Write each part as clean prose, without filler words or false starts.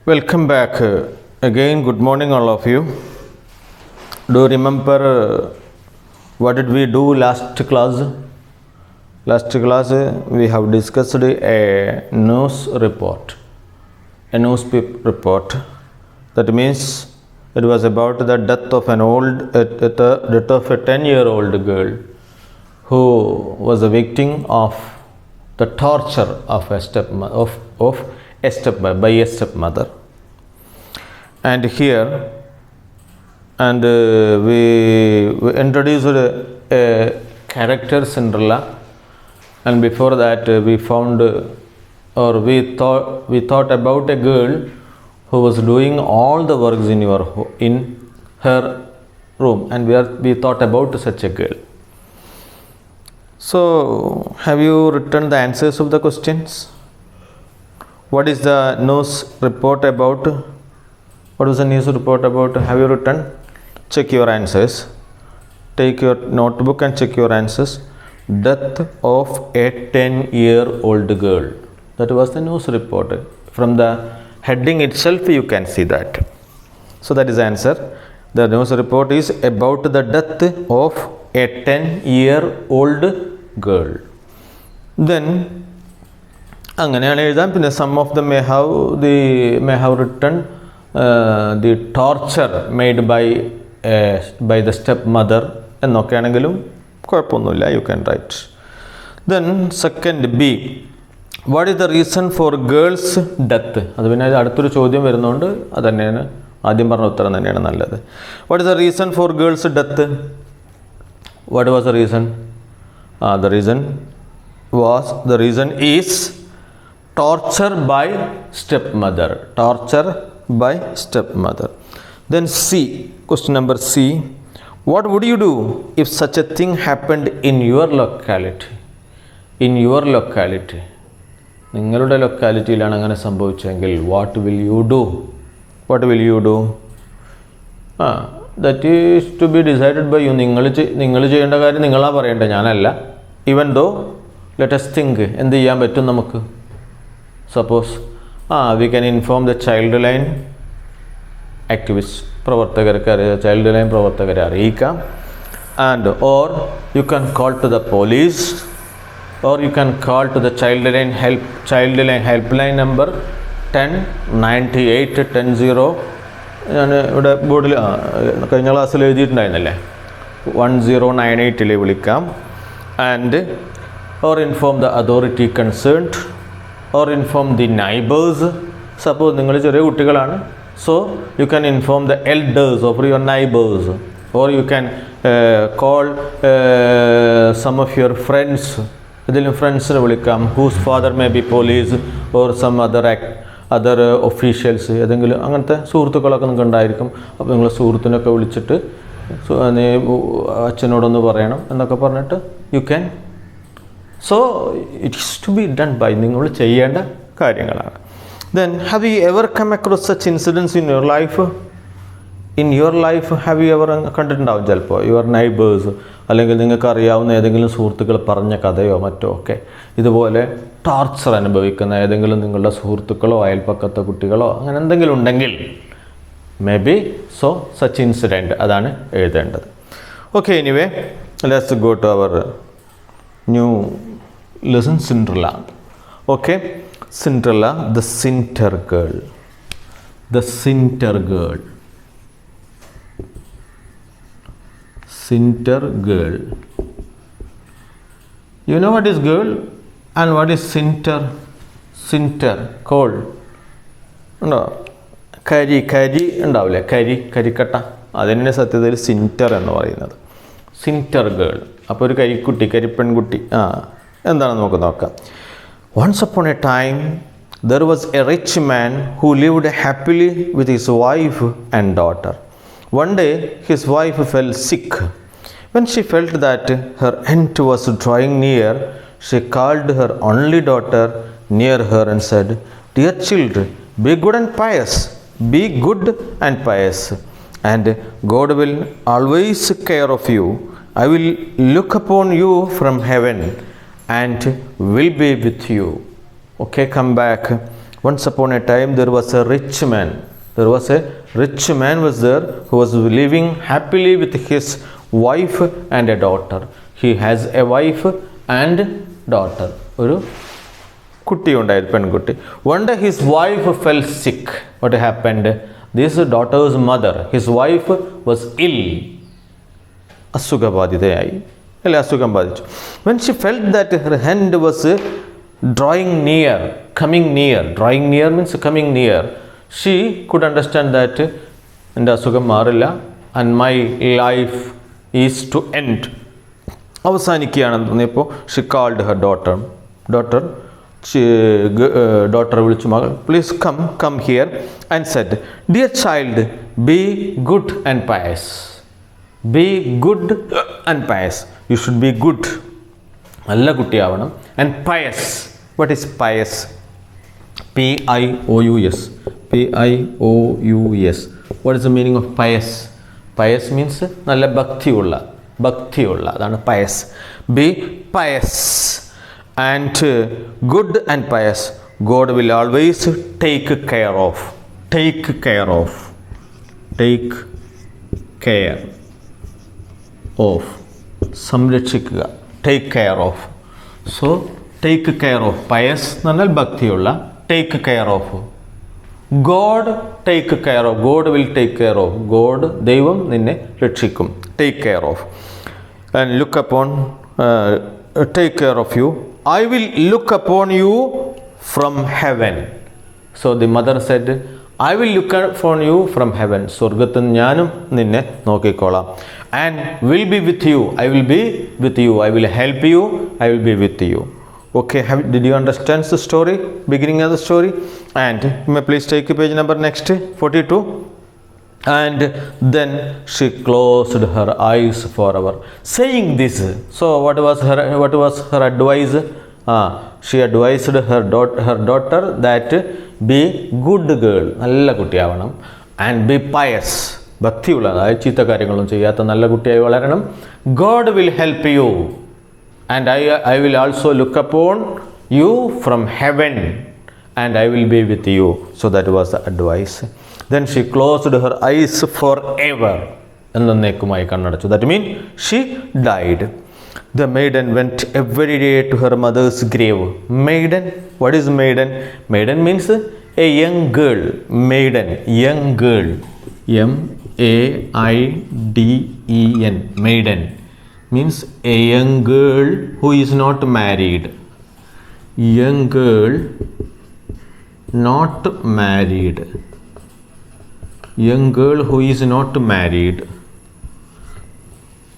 Welcome back again. Good morning, all of you. Do you remember what did we do last class? Last class we have discussed a news report. A newspaper report. That means it was about the death of a 10-year-old girl who was a victim of the torture of a stepmother. And here, we introduced a character Cinderella, and before that we thought about a girl who was doing all the works in her room, and we thought about such a girl. So, have you written the answers of the questions? What is the news report about? What was the news report about? Have you written? Check your answers. Take your notebook and check your answers. Death of a 10-year-old girl. That was the news report. From the heading itself, you can see that. So that is the answer. The news report is about the death of a 10-year-old girl. Then അങ്ങനെയാണ് എഴുതാൻ. പിന്നെ some of them may have written the torture made by the stepmother എന്നൊക്കെയാണെങ്കിലും കുഴപ്പമൊന്നുമില്ല. You can write. Then second B, what is the reason for girls death? അത് പിന്നെ അടുത്തൊരു ചോദ്യം വരുന്നതുകൊണ്ട് അത് തന്നെയാണ് ആദ്യം പറഞ്ഞ ഉത്തരം തന്നെയാണ് നല്ലത്. What is the reason for girls death? What was the reason? The reason is torture by stepmother. Then C, question number C, what would you do if such a thing happened in your locality? നിങ്ങളുടെ ലൊക്കാലിറ്റിയിലാണ് അങ്ങനെ സംഭവിച്ചെങ്കിൽ what will you do? That is to be decided by you. നിങ്ങൾ ചെയ്യേണ്ട കാര്യം നിങ്ങളാ പറയേണ്ടത്, ഞാനല്ല. Even though, let us think, എന്ത് ചെയ്യാൻ പറ്റും നമുക്ക്? Suppose we can inform the child line activists, child line പ്രവർത്തകരെ അറിയിക്കാം, and or you can call to the police, or you can call to the child line helpline number 109810. ഞാൻ ഇവിടെ ബോർഡിൽ കഴിഞ്ഞ ക്ലാസ്സിൽ എഴുതിയിട്ടുണ്ടായിരുന്നല്ലേ, 1098 വിളിക്കാം. And or inform the authority concerned, or inform the neighbors. Suppose നിങ്ങൾ ചെറിയ കുട്ടികളാണ്, so you can inform the elders of your neighbors, or you can call some of your friends. ഇതിലും ഫ്രണ്ട്സിനെ വിളിക്കാം, whose father may be police or some other officials. ഏതെങ്കിലും അങ്ങനത്തെ സുഹൃത്തുക്കളൊക്കെ നിങ്ങൾക്ക് ഉണ്ടായിരിക്കും. അപ്പോൾ നിങ്ങൾ സുഹൃത്തിനൊക്കെ വിളിച്ചിട്ട് അച്ഛനോടൊന്ന് പറയണം എന്നൊക്കെ പറഞ്ഞിട്ട് you can. So it is to be done by നിങ്ങൾ ചെയ്യേണ്ട കാര്യങ്ങളാണ്. Then have you ever come across such incidents in your life? Have you ever കണ്ടിട്ടുണ്ടാവും ചിലപ്പോൾ your neighbors, അല്ലെങ്കിൽ നിങ്ങൾക്ക് അറിയാവുന്ന ഏതെങ്കിലും സുഹൃത്തുക്കൾ പറഞ്ഞ കഥയോ മറ്റോ ഒക്കെ ഇതുപോലെ ടോർച്ചർ അനുഭവിക്കുന്ന ഏതെങ്കിലും നിങ്ങളുടെ സുഹൃത്തുക്കളോ അയൽപ്പക്കത്തെ കുട്ടികളോ അങ്ങനെ എന്തെങ്കിലും ഉണ്ടെങ്കിൽ maybe so such incident അതാണ് എഴുതേണ്ടത്. Okay, anyway, let's go to our new lesson, Cinderella. Okay, Cinderella, the Cinter girl. You know what is girl and what is Cinter? Cold. No. കരി ഉണ്ടാവില്ലേ, കരിക്കട്ട, അതിനെ സത്യത്തിൽ സിൻറ്റർ എന്ന് പറയുന്നത്. സിൻറ്റർ ഗേൾ. അപ്പോൾ ഒരു കരിപ്പെൺകുട്ടി. എന്താണെന്ന് നമുക്ക് നോക്കാം. Once upon a time there was a rich man who lived happily with his wife and daughter. One day his wife fell sick. When she felt that her end was drawing near, she called her only daughter near her and said, "Dear children, be good and pious. Be good and pious, and God will always care of you. I will look upon you from heaven and will be with you." Okay, come back. Once upon a time there was a rich man. There was a rich man was there who was living happily with his wife and a daughter. He has a wife and daughter. ഒരു കുട്ടി ഉണ്ടായിരുന്നു, പെൺകുട്ടി. One day his wife fell sick. What happened? This daughter's mother, his wife was ill. അസുഖബാധിതയായി, അല്ലെ, അസുഖം ബാധിച്ചു. When she felt that her hand was drawing near, coming near, drawing near means coming near, she could understand that എൻ്റെ അസുഖം മാറില്ല, and my life is to end, അവസാനിക്കുകയാണെന്ന് തോന്നിയപ്പോൾ she called her daughter. Daughter വിളിച്ചു, മകൾ, please come here, and said, dear child, be good and pious. Be good and pious. You should be good, നല്ല കുട്ടിയാവണം, and pious. What is pious? P-I-O-U-S. P-I-O-U-S. What is the meaning of pious? Pious means നല്ല ഭക്തിയുള്ള, അതാണ് pious. Be pious and good and pious. God will always take care of. Take care of. സംരക്ഷിക്കുക. Take care of. So take care of. Pious എന്നാൽ ഭക്തിയുള്ള. Take care of. God take care of. God will take care of. God, ദൈവം നിന്നെ രക്ഷിക്കും. Take care of. And look upon, take care of you. I will look upon you from heaven. So the mother said, I will look upon you from heaven. സ്വർഗത്തിൽ ഞാനും നിന്നെ നോക്കിക്കോളാം. And will be with you. I will be with you. I will help you. I will be with you. Okay, did you understand the story, beginning of the story? And you may please take page number next, 42. And then she closed her eyes forever, saying this. So what was her advice? She advised her daughter that be good girl, നല്ല കുട്ടിയാവണം, and be pious, ഭക്തിയുള്ള, അതായത് ചീത്ത കാര്യങ്ങളൊന്നും ചെയ്യാത്ത നല്ല കുട്ടിയായി വളരണം. God will help you, and I will also look upon you from heaven, and I will be with you. So that was the advice. Then she closed her eyes forever. എന്നേക്കുമായി കണ്ണടച്ചു. That means she died. The maiden went every day to her mother's grave. Maiden, what is maiden? Maiden means a young girl. Maiden, young girl. M-A-I-D-E-N. Maiden means a young girl who is not married. Young girl not married. Young girl who is not married.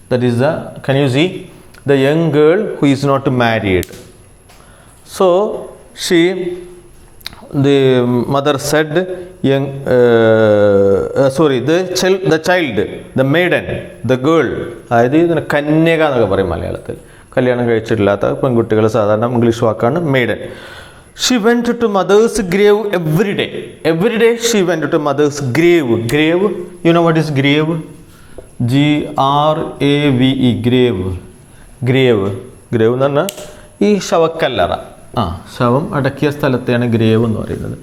That is the, can you see? The young girl who is not married. So the mother said, the child, the maiden, the girl, അതായത് ഇതിന് കന്യക എന്നൊക്കെ പറയും മലയാളത്തിൽ, കല്യാണം കഴിച്ചിട്ടില്ലാത്ത പെൺകുട്ടികൾ, സാധാരണ English വാക്കാണ് maiden. She went to mother's grave every day. Every day she went to mother's grave. Grave, you know what is grave? G-R-A-V-E, grave. Grave എന്ന് പറഞ്ഞാൽ ഈ ശവക്കല്ലറ, ശവം അടക്കിയ സ്ഥലത്തെയാണ് ഗ്രേവ് എന്ന് പറയുന്നത്.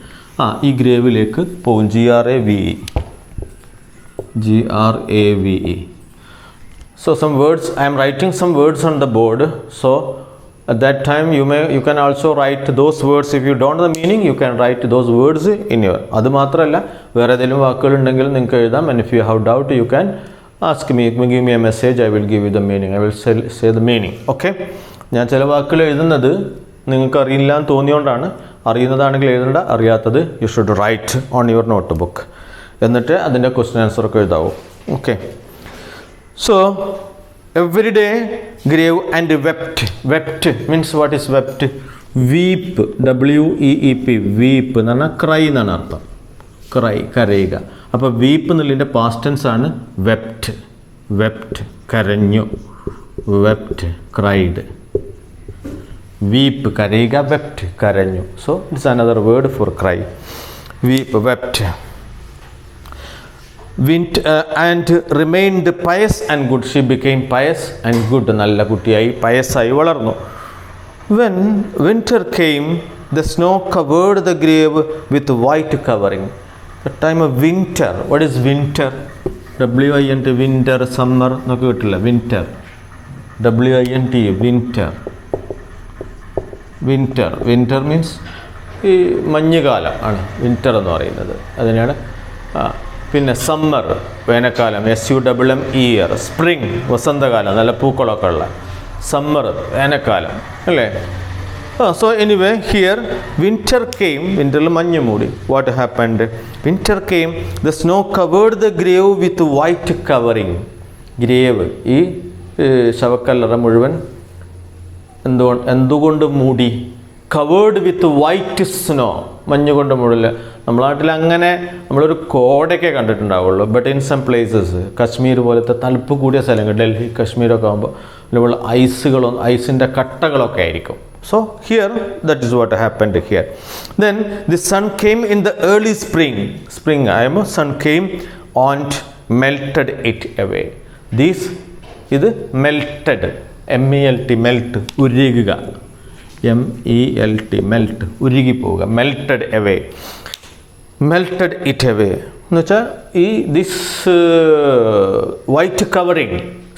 ഈ ഗ്രേവിലേക്ക് പോകും. G-R-A-V-E. So some words, I am writing some words on the board. So at that time you can also write those words. If you don't know the meaning, you can write those words in your. അത് മാത്രമല്ല വേറെ ഏതെങ്കിലും വാക്കുകൾ ഉണ്ടെങ്കിൽ നിങ്ങൾക്ക് എഴുതാം. And if you have doubt, you can ask me, give me a message, I will give you the meaning. I will say the meaning. Okay? ഞാൻ ചില വാക്കുകൾ എഴുതുന്നത് നിങ്ങൾക്ക് അറിയില്ല എന്ന് തോന്നിയോണ്ടാണ്. അറിയുന്നതാണെങ്കിൽ എഴുതേണ്ട, അറിയാത്തത് you should write on your note book. എന്നിട്ട് അതിൻ്റെ ക്വസ്റ്റ്യൻ ആൻസറൊക്കെ എഴുതാവൂ. Okay. So every day grave and wept. Wept means what is wept? Weep, WEEP, weep എന്ന് പറഞ്ഞാൽ ക്രൈ എന്നാണ് അർത്ഥം. ക്രൈ, കരയുക. അപ്പോൾ വീപ്പ് എന്നുള്ളതിൻ്റെ പാസ്റ്റ് ടെൻസ് ആണ് വെപ്റ്റ്. വെപ്റ്റ്, കരഞ്ഞു. Wept, cried. വീപ്പ്, കരയുക. വെപ്റ്റ്, കരഞ്ഞു. So it's another word for cry. വീപ്പ്, wept. And remained Pius and good. She became Pius and good. നല്ല കുട്ടിയായി പയസ്സായി വളർന്നു. When winter came the snow covered the grave with white covering. The time of winter. What is winter? WINT, winter, summer. നോക്കി കിട്ടില്ല. Winter. WINT, winter. Winter. Winter means ഈ മഞ്ഞുകാലം ആണ് winter എന്ന് പറയുന്നത്. അതിനാണ്. പിന്നെ സമ്മർ, വേനൽക്കാലം. SUMMER. സ്പ്രിങ്, വസന്തകാലം, നല്ല പൂക്കളൊക്കെ ഉള്ള. സമ്മർ, വേനൽക്കാലം അല്ലേ? So anyway, here winter came. Winter മഞ്ഞ് മൂടി. What happened? Winter came. The snow covered the grave with white covering. Grave, ഈ ശവക്കല്ലറ മുഴുവൻ എന്തുകൊണ്ട് മൂടി? കവേർഡ് വിത്ത് വൈറ്റ് സ്നോ, മഞ്ഞ് കൊണ്ട് മൂടില്ല. നമ്മുടെ നാട്ടിൽ അങ്ങനെ നമ്മളൊരു കോടയൊക്കെ കണ്ടിട്ടുണ്ടാവുള്ളൂ. But in some places, Kashmir പോലത്തെ തണുപ്പ് കൂടിയ സ്ഥലങ്ങൾ, ഡൽഹി, കശ്മീരൊക്കെ ആകുമ്പോൾ അതുപോലെ ഐസിൻ്റെ കട്ടകളൊക്കെ ആയിരിക്കും. So here, that is what happened here. Then the sun came in the early spring. Sun came and melted it away. This is melted. MELT, melt, ഉരുകുക. MELT, melt, ഉരുകി പോവുക. Melted away. Melted it away. എന്ന് വെച്ചാൽ this white covering,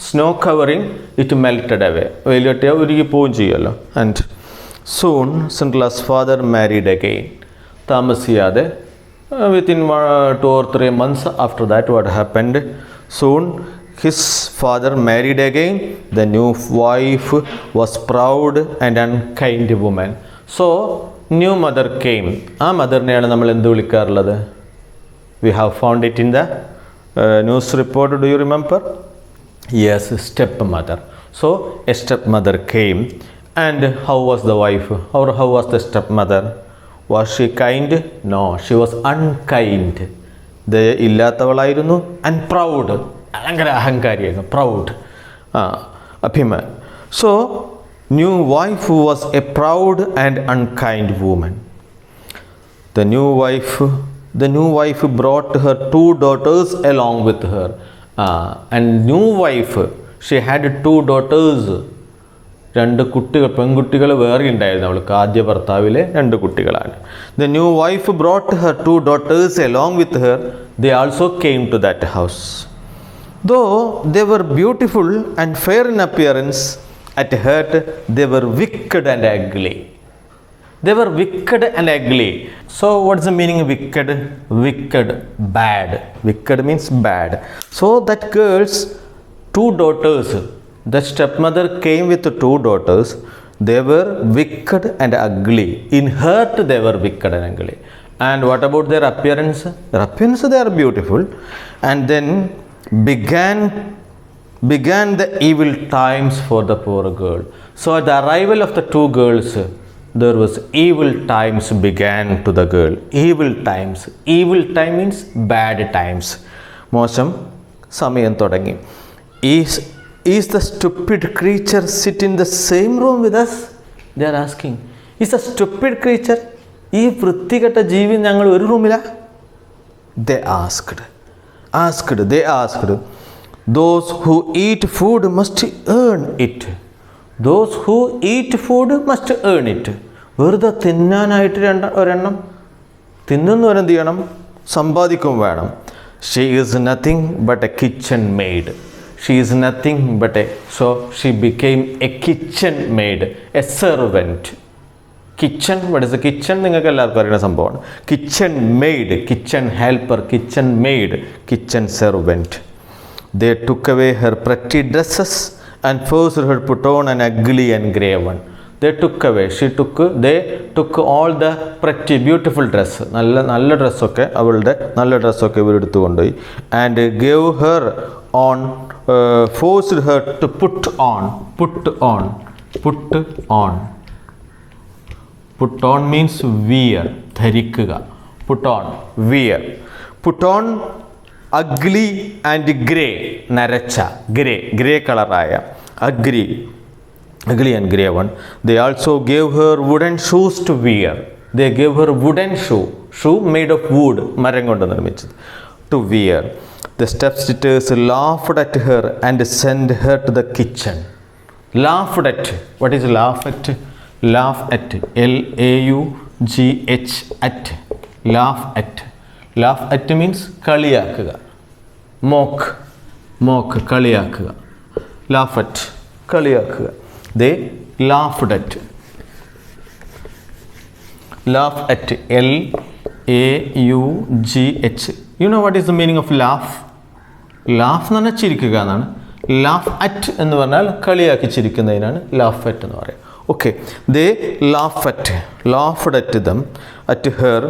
snow covering, it melted away. വെയിലിട്ടിയാൽ ഉരുകി പോവുകയും ചെയ്യുമല്ലോ. And soon Cinderella's father married again. താമസിയാതെ within 2 or 3 months after that, what happened? Soon his father married again. The new wife was proud and unkind woman. So new mother came. ആ മദറിനെയാണ് നമ്മൾ എന്ത് വിളിക്കാറുള്ളത്? We have found it in the news report. Do you remember? Yes, stepmother. So a stepmother came. And how was the wife? Or how was the stepmother? Was she kind? No, she was unkind. ഇല്ലാത്തവളായിരുന്നു. And proud. ഭയങ്കര അഹങ്കാരിയായിരുന്നു. Proud. അഭിമാൻ. So new wife was a proud and unkind woman. The new wife brought her 2 daughters along with her. And new wife, she had 2 daughters. 2 കുട്ടികൾ, പെൺകുട്ടികൾ വേറെ ഉണ്ടായിരുന്നു. അവൾക്ക് ആദ്യ ഭർത്താവിലെ 2 കുട്ടികളാണ്. The new wife brought her 2 daughters along with her. They also came to that house. Though they were beautiful and fair in appearance, at heart they were wicked and ugly. They were wicked and ugly. So what's the meaning of wicked? Wicked, bad. Wicked means bad. So that girl's 2 daughters, the stepmother came with 2 daughters. They were wicked and ugly. In heart they were wicked and ugly. And what about their appearance? Their appearance, they are beautiful. And then began the evil times for the poor girl. So at the arrival of the 2 girls, there was evil times began to the girl. Evil times. Evil time means bad times. മോശം സമയം തുടങ്ങി. Is the stupid creature sit in the same room with us? They are asking. Is the stupid creature, ഈ വൃത്തികെട്ട ജീവി ഞങ്ങൾ ഒരു റൂമിലാ? They asked. Those who eat food must earn it. Those who eat food must earn it. വെറുതെ തിന്നാനായിട്ട് ഒരെണ്ണം തിന്നുന്നവരെന്ത് ചെയ്യണം? സമ്പാദിക്കും വേണം. She is nothing but a kitchen maid. She is nothing but so she became a kitchen maid, a servant. Kitchen, what is a kitchen? നിങ്ങൾക്ക് എല്ലാവർക്കും അറിയുന്ന സംഭവമാണ്. Kitchen maid, kitchen helper, kitchen maid, kitchen servant. They took away her pretty dresses and forced her to put on an ugly and grey one. They took away. They took all the pretty, beautiful dress. നല്ല ഡ്രസ്സൊക്കെ, അവളുടെ നല്ല ഡ്രസ്സൊക്കെ ഇവരെടുത്തു കൊണ്ടുപോയി. And gave her on, forced her to put on. Put on means wear, ധരിക്കുക. Put on, wear. Put on ugly and grey, നരച്ച, grey കളറായ, ugly and grey one. They also gave her wooden shoes to wear. They gave her wooden shoe made of wood, മരം കൊണ്ട് നിർമ്മിച്ചത്, to wear. The stepsisters laughed at her and sent her to the kitchen. Laughed at. What is laugh at? Laugh at. LAUGH GH, at. Laugh at. Laugh at means കളിയാക്കുക. Mock, കളിയാക്കുക. Laugh at, കളിയാക്കുക. They laughed at. Laugh at, LAUGH. You know what is the meaning of laugh? Laugh എന്ന് പറഞ്ഞാൽ ചിരിക്കുക എന്നാണ്. Laugh at എന്ന് പറഞ്ഞാൽ കളിയാക്കി ചിരിക്കുന്നതിനാണ് laugh at എന്ന് പറയുക. Okay, they laughed at them, at her.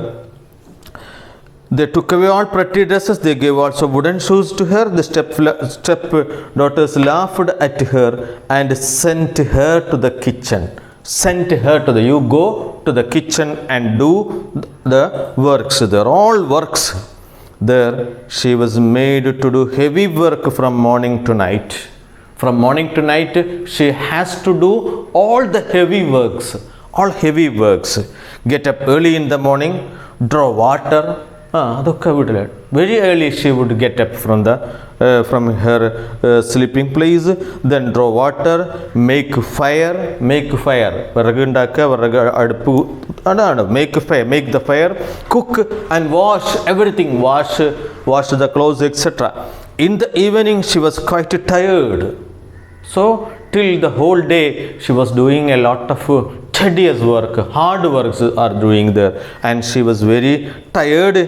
They took away all pretty dresses. They gave also wooden shoes to her. The step daughters laughed at her and sent her to the kitchen. You go to the kitchen and do the works. They're all works. There she was made to do heavy work from morning to night. From morning to night she has to do all the heavy works. Get up early in the morning, draw water. അതൊക്കെ വീട്ടിലാണ്. Very early she would get up from her sleeping place, then draw water, make fire. വിറകുണ്ടാക്കുക, വിറക് അടുപ്പ്, അതാണ് make the fire, cook and wash everything, wash the clothes, etc. In the evening she was quite tired. So till the whole day she was doing a lot of tedious work, hard works are doing there, and she was very tired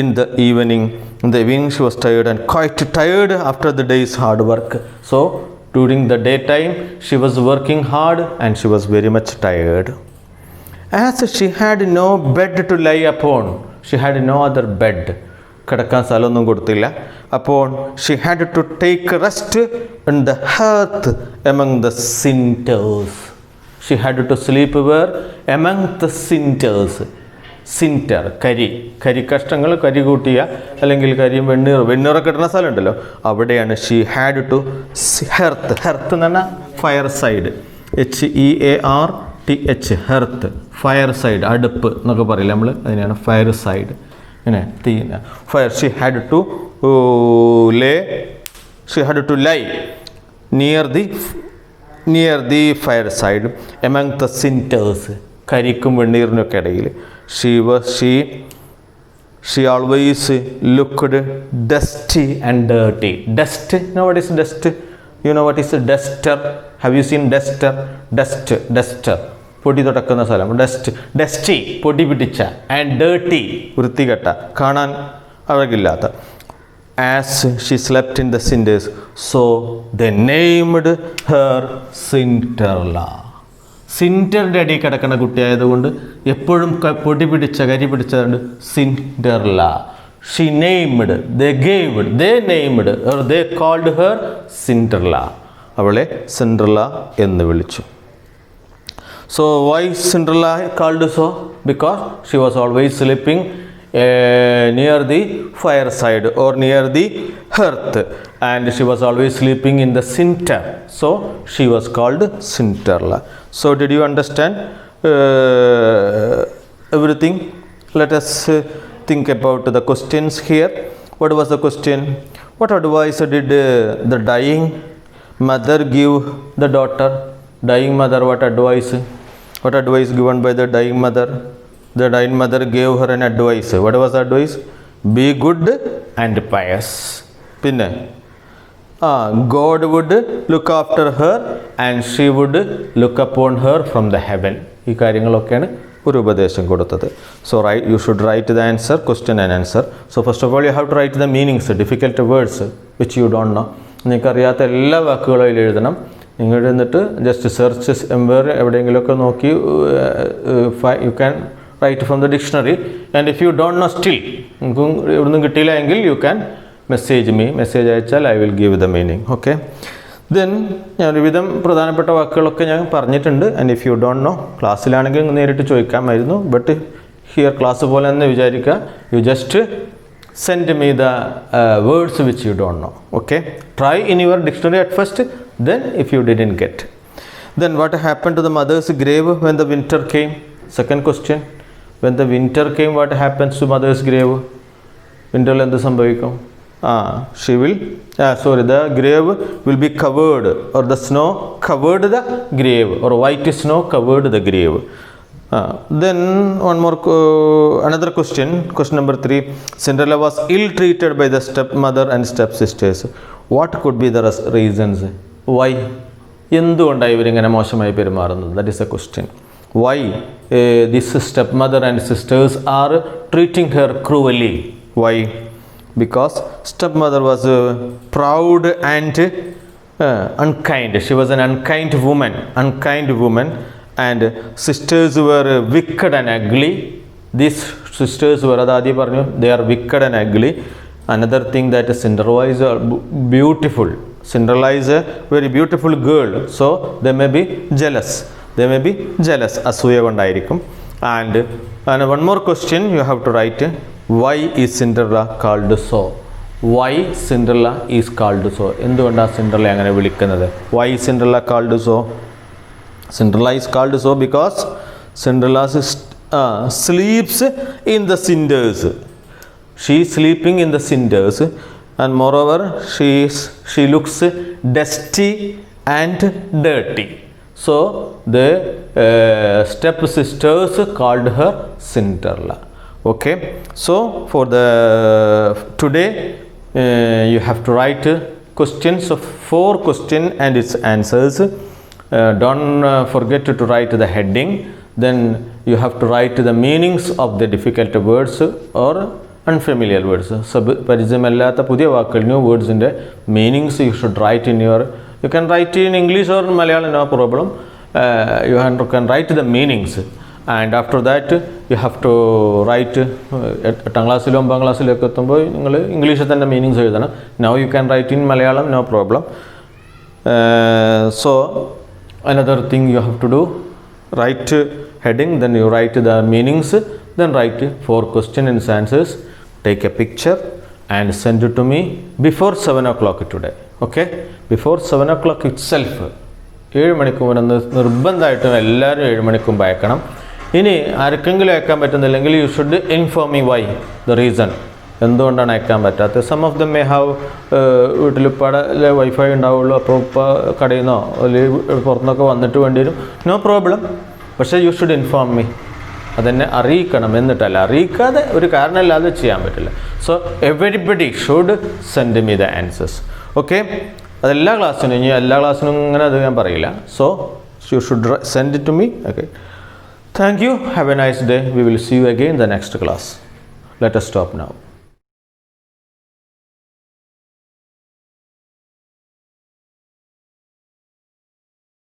in the evening. In the evening she was tired and quite tired after the day's hard work. So during the daytime she was working hard and she was very much tired. As she had no bed to lie upon, she had no other bed, കിടക്കാൻ സ്ഥലമൊന്നും കൊടുത്തില്ല. അപ്പോൾ she had to take rest in the hearth among the cinders. She had to sleep where? Among the cinders. Cinder, കരി കഷ്ണങ്ങൾ, കരി കൂട്ടിയ അല്ലെങ്കിൽ കരിയും വെണ്ണീറൊക്കെ ഇടുന്ന സ്ഥലം ഉണ്ടല്ലോ, അവിടെയാണ് she had to hearth എന്ന് പറഞ്ഞാൽ fire side, HEARTH, hearth, fire side, അടുപ്പ് എന്നൊക്കെ പറയില്ല നമ്മൾ, അതിനെയാണ് ഫയർ സൈഡ്. ഇങ്ങനെ തീ fire. She had to lie near the fireside among the cinders. കരിക്കും വെണ്ണീറിനൊക്കെ ഇടയിൽ. She always looked dusty and dirty. Dust, you know what is dust? You know what is a duster? Have you seen duster? Duster, പൊടി തുടക്കുന്ന സ്ഥലം. Dusty, പൊടി പിടിച്ച, and dirty, വൃത്തികെട്ട, കാണാൻ അഴകില്ലാത്ത. As she slept in the cinders, so they named her Cinderella. സിൻഡറിൻ്റെ അടിയിൽ കിടക്കുന്ന കുട്ടിയായതുകൊണ്ട് എപ്പോഴും പൊടി പിടിച്ച, കരി പിടിച്ചതുകൊണ്ട് Cinderella. She named, they named, or they called her Cinderella. അവളെ Cinderella എന്ന് വിളിച്ചു. So why Cinderella called so? Because she was always sleeping near the fireside or near the hearth, and she was always sleeping in the cinder. So she was called Cinderella. So did you understand everything? Let us think about the questions here. What was the question? What advice did the dying mother give the daughter? Dying mother, what advice? What advice given by the dying mother? The dying mother gave her an advice. What was the advice? Be good and pious. Pinne God would look after her and she would look upon her from the heaven. ഈ കാര്യങ്ങളൊക്കെയാണ് ഒരു ഉപദേശം കൊടുത്തത്. So you should write the answer, question and answer. So first of all you have to write the meanings, difficult words which you don't know. നിങ്ങൾക്ക് അറിയാത്ത എല്ലാ വാക്കുകളും അതിൽ എഴുതണം. നിങ്ങൾ എന്നിട്ട് ജസ്റ്റ് സെർച്ച് എവിടെയെങ്കിലുമൊക്കെ നോക്കി you can write from the dictionary, and if you don't know still, നിങ്ങൾക്ക് ഇവിടുന്ന് കിട്ടിയില്ല എങ്കിൽ you can message me. Message അയച്ചാൽ I will give the meaning. Okay, then ഞാൻ ഒരുവിധം പ്രധാനപ്പെട്ട വാക്കുകളൊക്കെ ഞാൻ പറഞ്ഞിട്ടുണ്ട്. and if you don't know, ക്ലാസ്സിലാണെങ്കിൽ നേരിട്ട് ചോദിക്കാമായിരുന്നു, ബട്ട് ഹിയർ ക്ലാസ് പോലെ തന്നെ വിചാരിക്കുക. you just send me the words which you don't know. Okay, try in your dictionary at first, then if you didn't get, then what happened to the mother's grave when the winter came? Second question, when the winter came, what happens to mother's grave? Winter എന്ത് സംഭവിക്കും? the grave will be covered, or the snow covered the grave, or white snow covered the grave. Then one more another question number 3. Cinderella was ill treated by the stepmother and stepsisters. What could be the reasons? Why? എന്തുകൊണ്ടാണ് ഇവരിങ്ങനെ മോശമായി പെരുമാറുന്നത്? That is a question. Why this stepmother and sisters are treating her cruelly? Why? Because stepmother was proud and unkind. She was an unkind woman, and sisters were wicked and ugly. These sisters were, they are wicked and ugly. Another thing, that Cinderella is beautiful. Cinderella is a very beautiful girl, so they may be jealous. Asuya kondayirikkum. And one more question you have to write. Why is Cinderella called so? Why Cinderella is called so? എന്തുകൊണ്ടാണ് Cinderella അങ്ങനെ വിളിക്കുന്നത്? Why is Cinderella called so? Cinderella is called so because Cinderella sleeps in the cinders. She is sleeping in the cinders, and moreover she looks dusty and dirty. So the stepsisters called her Cinderella. Okay, so for the today you have to write questions of 4 questions and its answers. Don't forget to write the heading. Then you have to write the meanings of the difficult words or unfamiliar words. പരിചയമില്ലാത്ത പുതിയ വാക്കുകൾ, new വേർഡ്സിൻ്റെ meanings you should write in your, you can write in English or Malayalam, no problem. You can write the meanings, and after that you have to write 8ാം ക്ലാസ്സിലും 9ാം ക്ലാസ്സിലൊക്കെ എത്തുമ്പോൾ നിങ്ങൾ ഇംഗ്ലീഷിൽ തന്നെ മീനിങ്സ് എഴുതണം. Now you can write in Malayalam, no problem. So another thing you have to do, write heading, then you write the meanings, then write 4 questions and answers. Take a picture and send it to me before 7 o'clock today. Okay, before 7 o'clock itself. 7 മണിക്ക് നിർബന്ധമായിട്ടും എല്ലാവരും 7 മണിക്ക് മുമ്പ് അയക്കണം. ഇനി ആർക്കെങ്കിലും അയക്കാൻ പറ്റുന്നില്ലെങ്കിൽ you should inform me why, the reason. എന്തുകൊണ്ടാണ് അയക്കാൻ പറ്റാത്തത്? Some of them may have വീട്ടിൽ ഉപ്പാടെ വൈഫൈ ഉണ്ടാവുള്ളൂ, അപ്പോൾ ഉപ്പ കടയിൽ നിന്നോ അല്ലെങ്കിൽ പുറത്തുനിന്നൊക്കെ വന്നിട്ട് വേണ്ടി വരും. നോ പ്രോബ്ലം, പക്ഷേ യു ഷുഡ് ഇൻഫോം മീ. അതെന്നെ അറിയിക്കണം. എന്നിട്ടല്ല, അറിയിക്കാതെ ഒരു കാരണമില്ലാതെ ചെയ്യാൻ പറ്റില്ല. So everybody should send me the answers. Okay, അതെല്ലാ ക്ലാസ്സിനും, ഇനി എല്ലാ ക്ലാസ്സിനും ഇങ്ങനെ അത് ഞാൻ പറയില്ല. So you should send it to me. Okay, thank you. Have a nice day. We will see you again in the next class. Let us stop now.